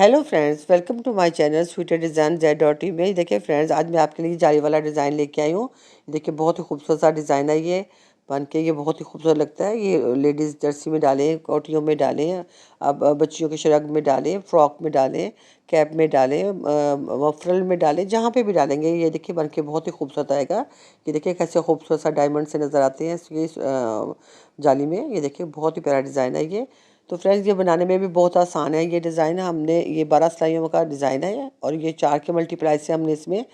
Hello friends, welcome to my channel sweater design Z.in में। देखिए friends, आज मैं आपके लिए जाली वाला डिज़ाइन लेके आई हूँ। देखिए बहुत ही खूबसूरत सा डिज़ाइन है ये बन के। ये बहुत ही खूबसूरत लगता है। ये लेडीज़ जर्सी में डालें, कोटियों में डालें, अब बच्चियों के शरग में डालें, फ्रॉक में डालें, कैप में डालें, मफरल में डालें, जहाँ पे भी डालेंगे ये देखिए बन के बहुत ही खूबसूरत आएगा। ये देखिए कैसे खूबसूरत सा डायमंड से नज़र आते हैं ये जाली में। ये देखिए बहुत ही प्यारा डिज़ाइन है ये। तो फ्रेंड्स, ये बनाने में भी बहुत आसान है। ये डिज़ाइन हमने ये 12 सिलाइयों का डिज़ाइन है और ये 4 के मल्टीप्लाई से हमने इसमें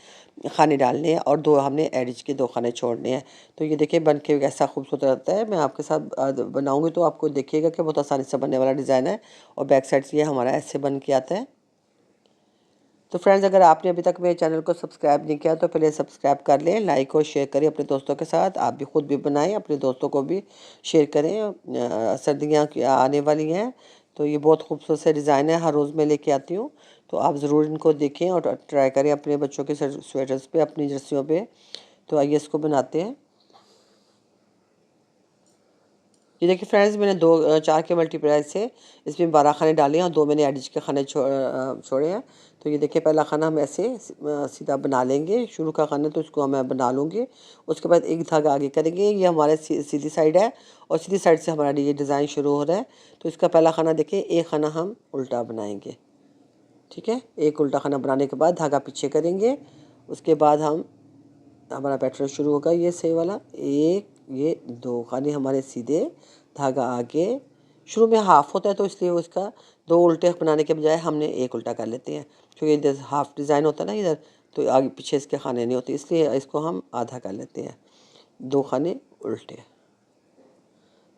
खाने डालने हैं और 2 हमने एडिज के 2 खाने छोड़ने हैं। तो ये देखिए बन के कैसा खूबसूरत रहता है। मैं आपके साथ बनाऊंगी तो आपको देखिएगा कि बहुत आसानी से बनने वाला डिज़ाइन है। और बैक साइड से ये हमारा ऐसे बन के आता है। तो फ्रेंड्स, अगर आपने अभी तक मेरे चैनल को सब्सक्राइब नहीं किया तो पहले सब्सक्राइब कर लें, लाइक और शेयर करें अपने दोस्तों के साथ। आप भी खुद भी बनाएं, अपने दोस्तों को भी शेयर करें। सर्दियाँ आने वाली हैं तो ये बहुत खूबसूरत से डिज़ाइन है, हर रोज़ मैं लेके आती हूँ। तो आप ज़रूर इनको देखें और ट्राई करें अपने बच्चों के स्वेटर्स पे, अपनी जर्सियों पे। तो आइए इसको बनाते हैं। ये देखिए फ्रेंड्स, मैंने 4 के मल्टीप्लाई से इसमें 12 खाने डाले हैं और 2 मैंने एडिज के खाने छोड़े हैं। तो ये देखिए पहला खाना हम ऐसे सीधा बना लेंगे। शुरू का खाना तो इसको मैं बना लूँगी। उसके बाद एक धागा आगे करेंगे। ये हमारे सीधी साइड है और सीधी साइड से हमारा ये डिज़ाइन शुरू हो रहा है। तो इसका पहला खाना देखिए, एक खाना हम उल्टा बनाएंगे। ठीक है, एक उल्टा खाना बनाने के बाद धागा पीछे करेंगे। उसके बाद हमारा पैटर्न शुरू होगा ये सही वाला। एक, ये 2 खाने हमारे सीधे, धागा आगे। शुरू में हाफ होता है तो इसलिए उसका 2 उल्टे बनाने के बजाय हमने एक उल्टा कर लेते हैं, क्योंकि इधर हाफ डिज़ाइन होता है ना इधर, तो आगे पीछे इसके खाने नहीं होते, इसलिए इसको हम आधा कर लेते हैं। 2 खाने उल्टे,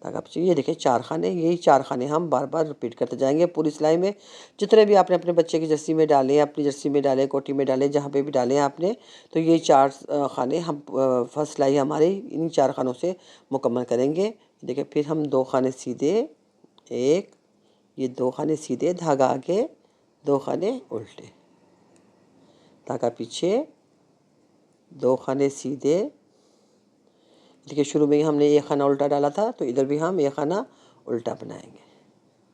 धागा पीछे। ये देखिए 4 खाने, यही 4 खाने हम बार बार रिपीट करते जाएंगे पूरी सिलाई में। जितने भी आपने अपने बच्चे की जर्सी में डालें, अपनी जर्सी में डालें, कोटी में डालें, जहाँ पे भी डालें आपने, तो ये 4 खाने हम फर्स्ट सिलाई हमारी इन 4 खानों से मुकम्मल करेंगे। देखिए फिर हम 2 खाने सीधे, एक, ये 2 खाने सीधे, धागा आगे, 2 खाने उल्टे, धागा पीछे, 2 खाने सीधे। देखिए शुरू में ही हमने एक खाना उल्टा डाला था तो इधर भी हम एक खाना उल्टा बनाएंगे,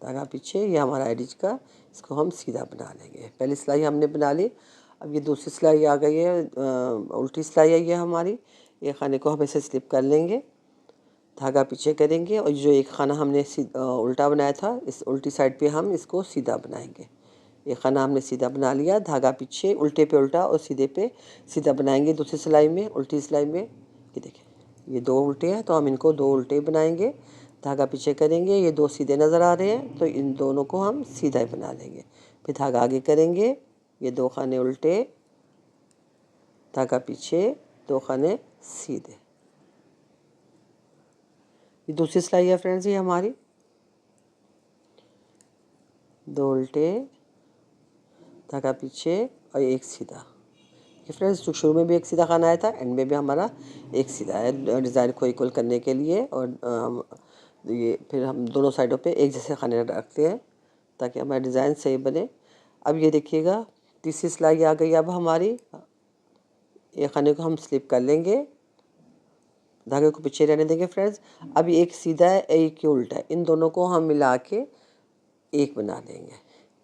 धागा पीछे। ये हमारा एडिज का, इसको हम सीधा बना लेंगे। पहली सिलाई हमने बना ली। अब ये दूसरी सिलाई आ गई है, उल्टी सिलाई है ये हमारी। एक खाने को हम ऐसे स्लिप कर लेंगे, धागा पीछे करेंगे और जो एक खाना हमने उल्टा बनाया था, इस उल्टी साइड पे हम इसको सीधा बनाएंगे। एक खाना हमने सीधा बना लिया, धागा पीछे, उल्टे पे उल्टा और सीधे पे सीधा बनाएंगे दूसरी सिलाई में, उल्टी सिलाई में। ये देखिए ये 2 उल्टे हैं तो हम इनको 2 उल्टे बनाएंगे, धागा पीछे करेंगे। ये 2 सीधे नज़र आ रहे हैं तो इन दोनों को हम सीधा ही बना लेंगे। फिर धागा आगे करेंगे, ये 2 खाने उल्टे, धागा पीछे, 2 खाने सीधे। ये दूसरी सिलाई है फ्रेंड्स, ये हमारी 2 उल्टे, धागा पीछे और एक सीधा। ये फ्रेंड्स, शुरू में भी एक सीधा खाना आया था, एंड में भी हमारा एक सीधा है डिज़ाइन को इक्वल करने के लिए। और ये फिर हम दोनों साइडों पे एक जैसे खाने रखते हैं ताकि हमारा डिज़ाइन सही बने। अब ये देखिएगा तीसरी सिलाई आ गई अब हमारी। एक खाने को हम स्लिप कर लेंगे, धागे को पीछे रहने देंगे फ्रेंड्स। अब एक सीधा है, एक ही उल्टा है, इन दोनों को हम मिला के एक बना देंगे।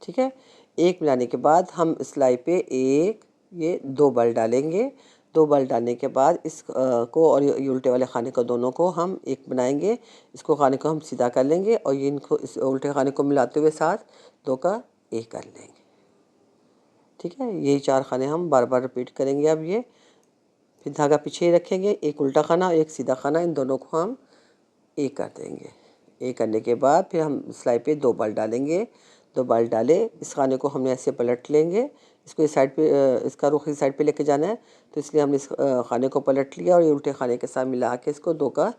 ठीक है, एक मिलाने के बाद हम सिलाई पे एक, ये 2 बल डालेंगे। 2 बल डालने के बाद इस को और ये उल्टे वाले खाने को दोनों को हम एक बनाएंगे। इसको खाने को हम सीधा कर लेंगे और ये इनको इस उल्टे खाने को मिलाते हुए साथ 2 का एक कर लेंगे। ठीक है, यही 4 खाने हम बार बार रिपीट करेंगे। अब ये फिर धागा पीछे ही रखेंगे, एक उल्टा खाना और एक सीधा खाना, इन दोनों को हम एक कर देंगे। एक करने के बाद फिर हम सिलाई पे 2 बल डालेंगे। 2 बल डाले, इस खाने को हमने ऐसे पलट लेंगे। इसको इस साइड पे इसका रुख इस साइड पे लेके जाना है, तो इसलिए हमने इस खाने को पलट लिया और ये उल्टे खाने के साथ मिला के इसको 2 का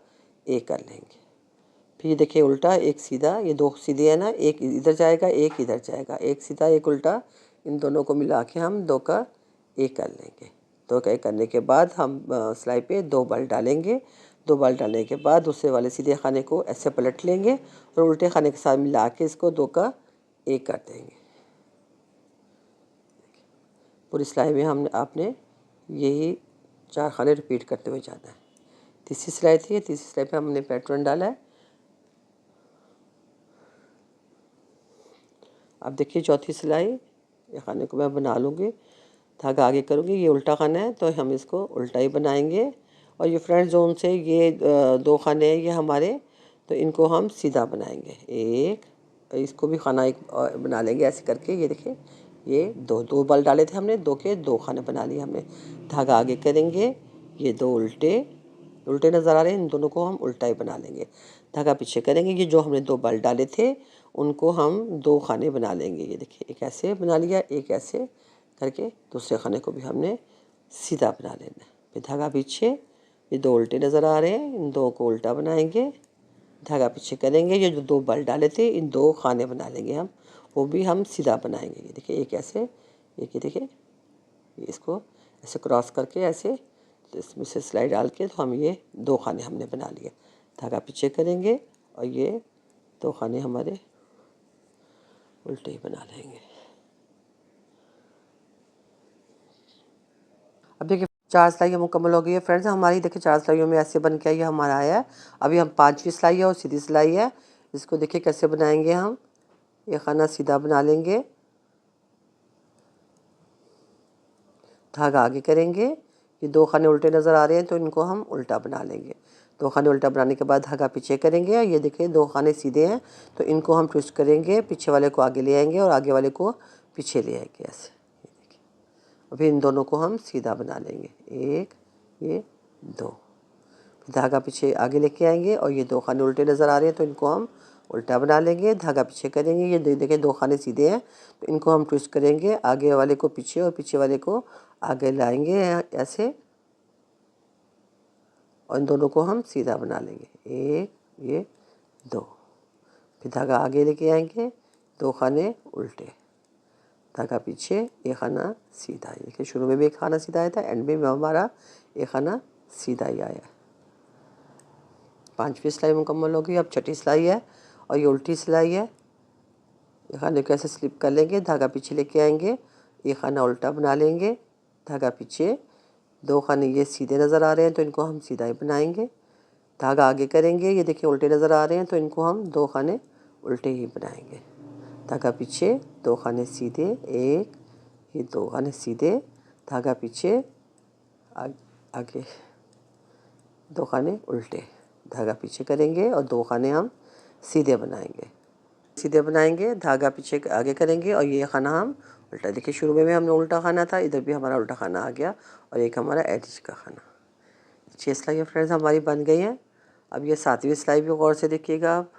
एक कर लेंगे। फिर ये देखिए उल्टा एक सीधा, ये 2 सीधे है ना, एक इधर जाएगा एक इधर जाएगा, एक सीधा एक उल्टा, इन दोनों को मिला के हम 2 का एक कर लेंगे। 2 का एक करने के बाद हम सिलाई पे 2 बल डालेंगे। 2 बल डालने के बाद दूसरे वाले सीधे खाने को ऐसे पलट लेंगे और उल्टे खाने के साथ मिला के इसको 2 का एक कर देंगे। पूरी सिलाई में हमने आपने यही 4 खाने रिपीट करते हुए जाना है। तीसरी सिलाई थी, तीसरी सिलाई पे हमने पैटर्न डाला है। अब देखिए चौथी सिलाई, ये खाने को मैं बना लूँगी, धागा आगे करूँगी, ये उल्टा खाना है तो हम इसको उल्टा ही बनाएंगे। और ये फ्रंट जोन से ये दो खाने हैं ये हमारे, तो इनको हम सीधा बनाएंगे। एक, इसको भी खाना एक बना लेंगे ऐसे करके। ये देखिए ये दो दो बल डाले थे हमने, दो के दो खाने बना लिए हमने। धागा आगे करेंगे, ये दो उल्टे उल्टे नज़र आ रहे हैं, इन दोनों को हम उल्टा ही बना लेंगे। धागा पीछे करेंगे, ये जो हमने दो बल डाले थे उनको हम दो खाने बना लेंगे। ये देखिए एक ऐसे बना लिया, एक ऐसे करके दूसरे खाने को भी हमने सीधा बना लेना। फिर धागा पीछे, ये दो उल्टे नज़र आ रहे हैं, इन दो को उल्टा बनाएंगे। धागा पीछे करेंगे, ये जो दो बल डाले थे इन दो खाने बना लेंगे हम, वो भी हम सीधा बनाएंगे। ये देखिए एक ऐसे, एक ये देखिए इसको ऐसे क्रॉस करके ऐसे, तो इसमें से सिलाई डाल के तो हम ये दो खाने हमने बना लिए। धागा पीछे करेंगे और ये दो खाने हमारे उल्टे ही बना लेंगे। अब देखिए चार सिलाइयाँ मुकम्मल हो गई है फ्रेंड्स हमारी। देखिए चार सिलाइयों में ऐसे बन के ये हमारा आया है। अभी हम पांचवी सिलाई है और सीधी सिलाई है, इसको देखिए कैसे बनाएंगे हम। ये खाना सीधा बना लेंगे, धागा आगे करेंगे, ये दो खाने उल्टे नज़र आ रहे हैं तो इनको हम उल्टा बना लेंगे। दो खाने उल्टा बनाने के बाद धागा पीछे करेंगे, ये देखिए दो खाने सीधे हैं तो इनको हम ट्विस्ट करेंगे, पीछे वाले को आगे ले आएंगे और आगे वाले को पीछे ले आएंगे ऐसे। ये देखिए अभी इन दोनों को हम सीधा बना लेंगे, एक ये दो, धागा पीछे आगे लेके आएंगे और ये दो खाने उल्टे नज़र आ रहे हैं तो इनको हम उल्टा बना लेंगे। धागा पीछे करेंगे, ये देखिए दो खाने सीधे हैं तो इनको हम ट्विस्ट करेंगे, आगे वाले को पीछे और पीछे वाले को आगे लाएंगे ऐसे, और इन दोनों को हम सीधा बना लेंगे, एक ये दो। फिर धागा आगे लेके आएंगे, दो खाने उल्टे, धागा पीछे, एक खाना सीधा। देखिए शुरू में भी एक खाना सीधा आया था, एंड में भी हमारा एक खाना सीधा ही आया। पांचवी सिलाई मुकम्मल हो गई। अब छठी सिलाई है और ये उल्टी सिलाई है। ये खाने को ऐसे स्लिप कर लेंगे, धागा पीछे लेके आएंगे, ये खाना उल्टा बना लेंगे, धागा पीछे, दो खाने ये सीधे नज़र आ रहे हैं तो इनको हम सीधा ही बनाएंगे। धागा आगे करेंगे, ये देखिए उल्टे नज़र आ रहे हैं तो इनको हम दो खाने उल्टे ही बनाएंगे। धागा पीछे, दो खाने सीधे, एक ये दो खाने सीधे, धागा पीछे, आगे दो खाने उल्टे, धागा पीछे करेंगे और दो खाने हम सीधे बनाएंगे। सीधे बनाएंगे, धागा पीछे आगे करेंगे और ये खाना हम उल्टा। देखिए शुरू में भी हमने उल्टा खाना था, इधर भी हमारा उल्टा खाना आ गया और एक हमारा एडिज का खाना। 6 सिलाई फ्रेंड्स हमारी बन गई हैं। अब ये 7वीं सिलाई भी गौर से देखिएगा आप।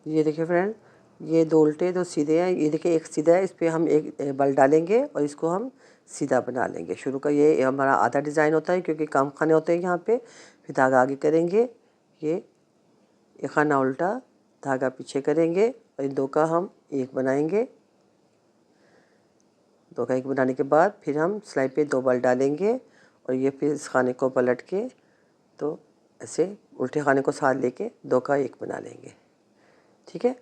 ये देखिए फ्रेंड, ये दो उल्टे दो सीधे हैं, ये देखिए एक सीधा है, इस पर हम एक बल डालेंगे और इसको हम सीधा बना लेंगे। शुरू का ये हमारा आधा डिज़ाइन होता है क्योंकि कम खाने होते हैं यहाँ पे। फिर धागा आगे करेंगे, ये खाना उल्टा, धागा पीछे करेंगे और इन दो का हम एक बनाएंगे। दो का एक बनाने के बाद फिर हम सिलाई पे दो बल डालेंगे और ये फिर इस खाने को पलट के तो ऐसे उल्टे खाने को साथ लेके दो का एक बना लेंगे, ठीक है।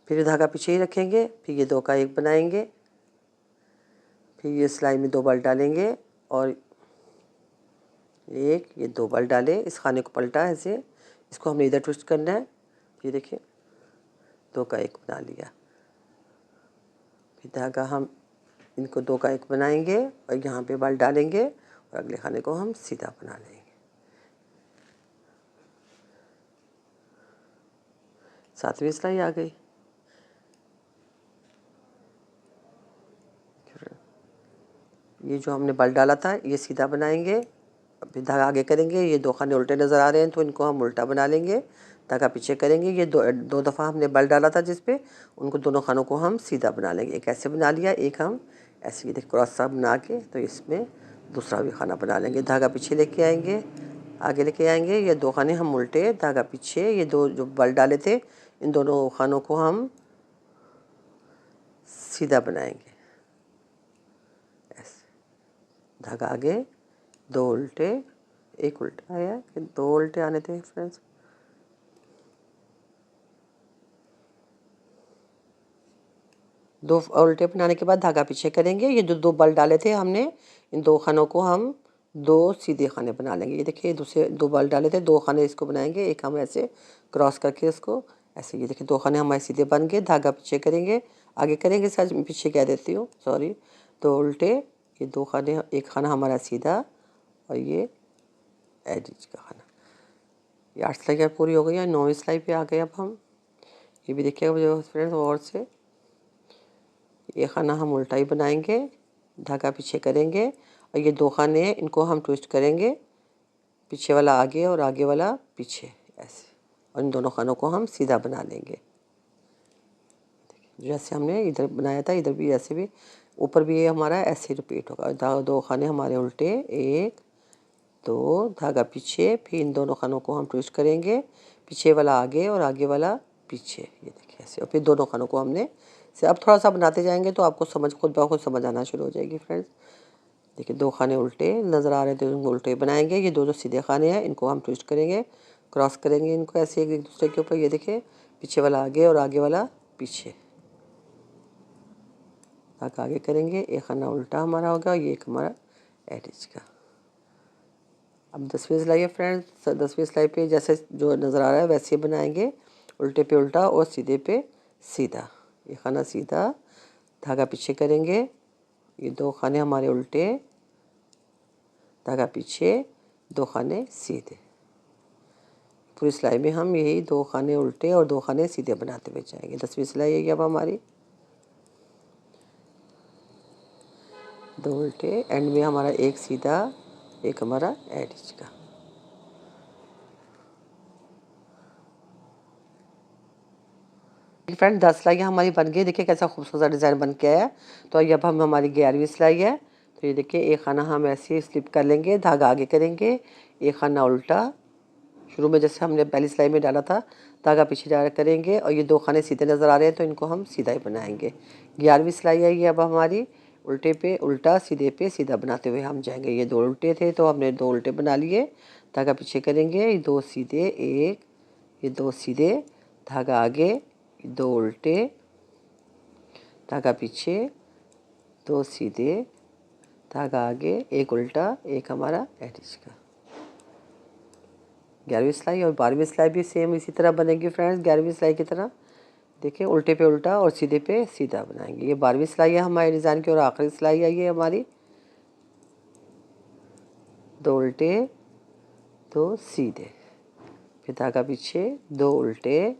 फिर धागा पीछे ही रखेंगे, फिर ये दो का एक बनाएंगे, फिर ये सिलाई में दो बल डालेंगे और एक ये दो बल डाले, इस खाने को पलटा ऐसे, इसको हमने इधर ट्विस्ट करना है। ये देखिए दो का एक बना लिया, फिर धागा हम इनको दो का एक बनाएंगे और यहाँ पे बल डालेंगे और अगले खाने को हम सीधा बना लेंगे। सातवीं सिलाई आ गई। ये जो हमने बल डाला था ये सीधा बनाएंगे, फिर धागा आगे करेंगे, ये दो खाने उल्टे नज़र आ रहे हैं तो इनको हम उल्टा बना लेंगे। धागा पीछे करेंगे, ये दो दफ़ा हमने बल डाला था जिस पे, उनको दोनों खानों को हम सीधा बना लेंगे। एक ऐसे बना लिया, एक हम ऐसे देख क्रॉस सा बना के तो इसमें दूसरा भी खाना बना लेंगे। धागा पीछे लेके आएंगे, आगे लेके आएंगे, ये दो खाने हम उल्टे, धागा पीछे, ये दो जो बल डाले थे इन दोनों खानों को हम सीधा बनाएंगे ऐसे। धागा आगे, दो उल्टे, एक उल्टा आया कि दो उल्टे आने थे फ्रेंड्स। दो उल्टे बनाने के बाद धागा पीछे करेंगे, ये जो दो बल डाले थे हमने इन दो खानों को हम दो सीधे खाने बना लेंगे। ये देखिए दूसरे 2 बॉल डाले थे, 2 खाने इसको बनाएंगे, एक हम ऐसे क्रॉस करके इसको ऐसे, ये देखिए 2 खाने हमारे सीधे बन गए। धागा पीछे करेंगे, आगे करेंगे, सच पीछे कह देती हूँ, सॉरी। तो उल्टे, ये 2 खाने, एक खाना हमारा सीधा और ये एडिज का खाना। ये 8 सिलाई पूरी हो गई है, 9वीं सिलाई पे आ गए अब हम। ये भी देखिए जो फ्रेंड्स और से ये खाना हम उल्टा ही बनाएंगे, धागा पीछे करेंगे और ये 2 खाने हैं, इनको हम ट्विस्ट करेंगे, पीछे वाला आगे और आगे वाला पीछे ऐसे, और इन दोनों खानों को हम सीधा बना लेंगे। जैसे हमने इधर बनाया था, इधर भी ऐसे भी, ऊपर भी ये हमारा ऐसे रिपीट होगा। 2 खाने हमारे उल्टे, 1 2, धागा पीछे, फिर इन दोनों खानों को हम ट्विस्ट करेंगे, पीछे वाला आगे और आगे वाला पीछे, ये देखिए ऐसे, और फिर दोनों खानों को हमने से, अब थोड़ा सा बनाते जाएंगे तो आपको समझ खुद ब खुद समझ आना शुरू हो जाएगी फ्रेंड्स। देखिए 2 खाने उल्टे नज़र आ रहे थे, उनको उल्टे बनाएंगे। ये 2 जो सीधे खाने हैं इनको हम ट्विस्ट करेंगे, क्रॉस करेंगे इनको ऐसे एक दूसरे के ऊपर, ये देखिए पीछे वाला आगे और आगे वाला पीछे, धागा आगे करेंगे, एक खाना उल्टा हमारा होगा, ये एक हमारा एडिज का। अब 10वीं सिलाई है फ्रेंड्स, 10वीं सिलाई पे जैसे जो नज़र आ रहा है वैसे बनाएंगे, उल्टे पे उल्टा और सीधे पे सीधा। ये खाना सीधा, धागा पीछे करेंगे, ये 2 खाने हमारे उल्टे, धागा पीछे, 2 खाने सीधे। पूरी सिलाई में हम यही 2 खाने उल्टे और 2 खाने सीधे बनाते हुए जाएंगे। 10वीं सिलाई है अब हमारी, 2 उल्टे, एंड में हमारा एक सीधा, एक हमारा एडिज का। फ्रेंड 10 सिलाइयाँ हमारी बन गई, देखिए कैसा खूबसूरत सा डिज़ाइन बन के आया है। तो अब हम हमारी 11वीं सिलाई है। तो ये देखिए एक खाना हम ऐसे स्लिप कर लेंगे, धागा आगे करेंगे, एक खाना उल्टा, शुरू में जैसे हमने पहली सिलाई में डाला था, धागा पीछे जा करेंगे, और ये 2 खाने सीधे नज़र आ रहे हैं तो इनको हम सीधा ही बनाएंगे। 11वीं सिलाई है ये अब हमारी, उल्टे पे उल्टा, सीधे पे सीधा बनाते हुए हम जाएंगे। ये 2 उल्टे थे तो हमने 2 उल्टे बना लिए, धागा पीछे करेंगे, ये 2 सीधे, एक, ये 2 सीधे, धागा आगे, 2 उल्टे, धागा पीछे, 2 सीधे, धागा आगे, एक उल्टा, एक हमारा एडिज का। 11वीं सिलाई और 12वीं सिलाई भी सेम इसी तरह बनेगी फ्रेंड्स, 11वीं सिलाई की तरह। देखिए उल्टे पे उल्टा और सीधे पे सीधा बनाएंगे। ये 12वीं सिलाई है हमारे डिज़ाइन की और आखिरी सिलाई है ये हमारी। 2 उल्टे, 2 सीधे, फिर धागा पीछे, 2 उल्टे,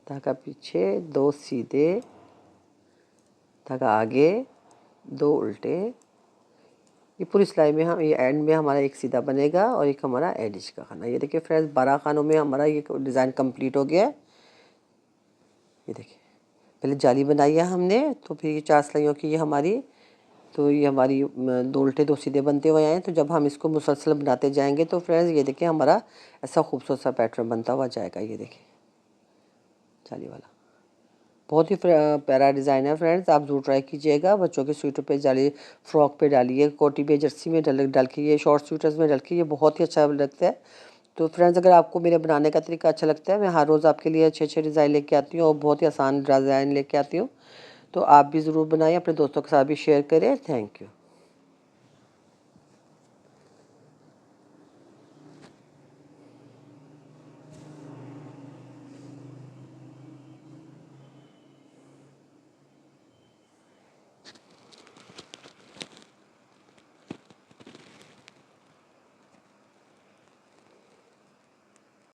धागा पीछे, 2 सीधे, धागा आगे, 2 उल्टे। ये पूरी सिलाई में हम, ये एंड में हमारा एक सीधा बनेगा और एक हमारा एडिज का खाना। ये देखिए फ्रेंड्स 12 खानों में हमारा ये डिज़ाइन कंप्लीट हो गया है। ये देखिए पहले जाली बनाई है हमने, तो फिर ये 4 सिलाइयों की ये हमारी, तो ये हमारी 2 उल्टे 2 सीधे बनते हुए आए हैं। तो जब हम इसको मुसलसल बनाते जाएंगे तो फ्रेंड्स ये देखिए हमारा ऐसा खूबसूरत सा पैटर्न बनता हुआ जाएगा। ये देखिए जाली वाला बहुत ही प्यारा डिज़ाइन है फ्रेंड्स, आप ज़रूर ट्राई कीजिएगा। बच्चों के स्वेटर पे जाली, फ्रॉक पे डालिए, कोटी पे, जर्सी में डाल के, ये शॉर्ट स्वेटर्स में डाल के, ये बहुत ही अच्छा लगता है। तो फ्रेंड्स अगर आपको मेरे बनाने का तरीका अच्छा लगता है, मैं हर रोज़ आपके लिए अच्छे अच्छे डिज़ाइन लेके आती हूँ और बहुत ही आसान डिज़ाइन लेके आती हूँ। तो आप भी ज़रूर बनाइए, अपने दोस्तों के साथ भी शेयर करें। Thank you.